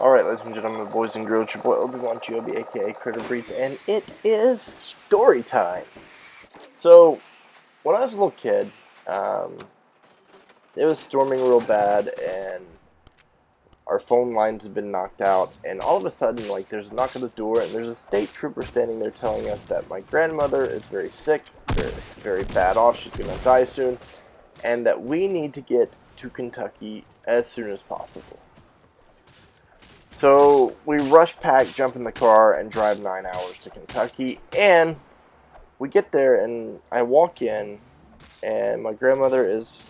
Alright, ladies and gentlemen, boys and girls, your boy Obi-Wan Joby, aka Critter Breeds, and it is story time. So, when I was a little kid, it was storming real bad, and our phone lines had been knocked out, and all of a sudden, like, there's a knock at the door, and there's a state trooper standing there telling us that my grandmother is very sick, very bad off, she's gonna die soon, and that we need to get to Kentucky as soon as possible. So we rush pack, jump in the car, and drive 9 hours to Kentucky. And we get there, and I walk in, and my grandmother is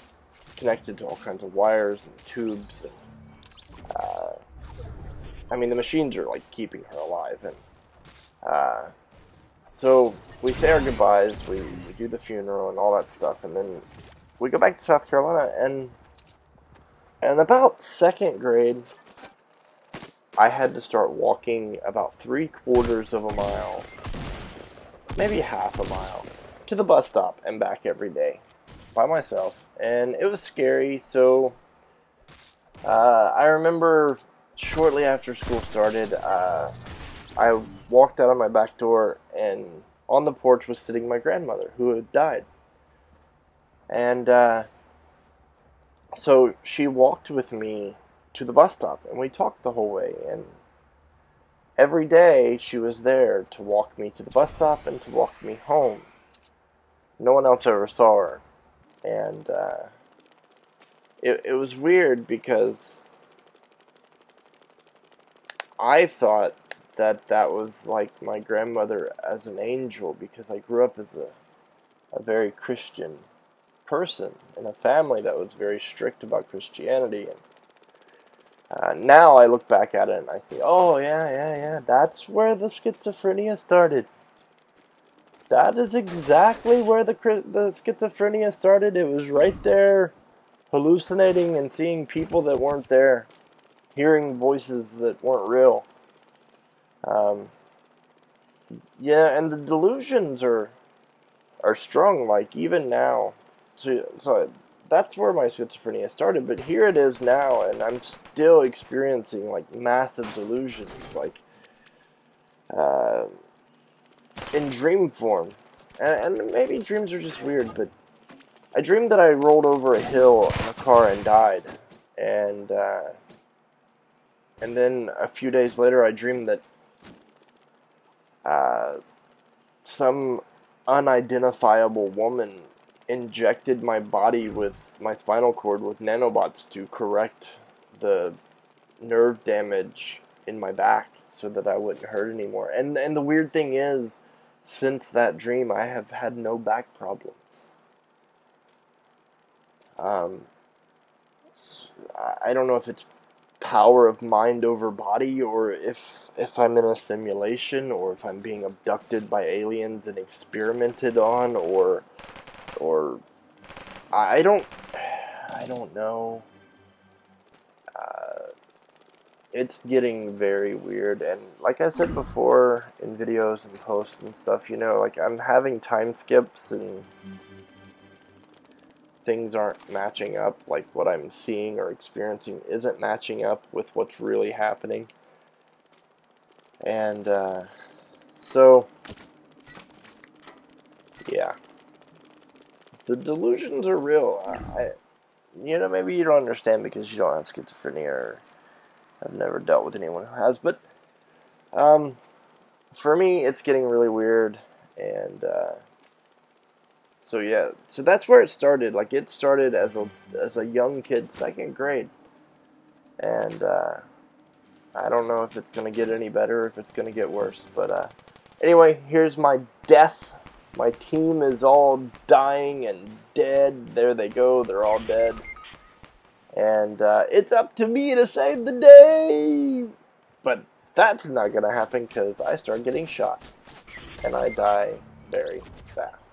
connected to all kinds of wires and tubes. And, I mean, the machines are like keeping her alive. And so we say our goodbyes, we do the funeral and all that stuff, and then we go back to South Carolina. And about second grade, I had to start walking about 3/4 of a mile, maybe half a mile, to the bus stop and back every day by myself. And it was scary, so I remember shortly after school started, I walked out of my back door, and on the porch was sitting my grandmother, who had died. And so she walked with me to the bus stop, and we talked the whole way, and every day she was there to walk me to the bus stop and to walk me home. No one else ever saw her, and it was weird because I thought that was like my grandmother as an angel, because I grew up as a very Christian person in a family that was very strict about Christianity. And now I look back at it and I say, oh, yeah, that's where the schizophrenia started. That is exactly where the schizophrenia started. It was right there, hallucinating and seeing people that weren't there, hearing voices that weren't real. Yeah, and the delusions are strong, like, even now. So that's where my schizophrenia started, but here it is now, and I'm still experiencing, like, massive delusions, like, in dream form. And maybe dreams are just weird, but I dreamed that I rolled over a hill in a car and died, and then a few days later I dreamed that some unidentifiable woman injected my body with my spinal cord with nanobots to correct the nerve damage in my back so that I wouldn't hurt anymore. And the weird thing is, since that dream, I have had no back problems. I don't know if it's power of mind over body, or if I'm in a simulation, or if I'm being abducted by aliens and experimented on, or I don't know. It's getting very weird, and like I said before in videos and posts and stuff, you know, like, I'm having time skips and things aren't matching up. Like, what I'm seeing or experiencing isn't matching up with what's really happening. And so yeah, the delusions are real. You know, maybe you don't understand because you don't have schizophrenia, or I've never dealt with anyone who has, but for me, it's getting really weird. And so yeah, so that's where it started. Like, it started as a young kid, second grade, and I don't know if it's gonna get any better, or if it's gonna get worse. But anyway, here's my death. My team is all dying and dead. There they go. They're all dead. And it's up to me to save the day. But that's not going to happen, because I start getting shot. And I die very fast.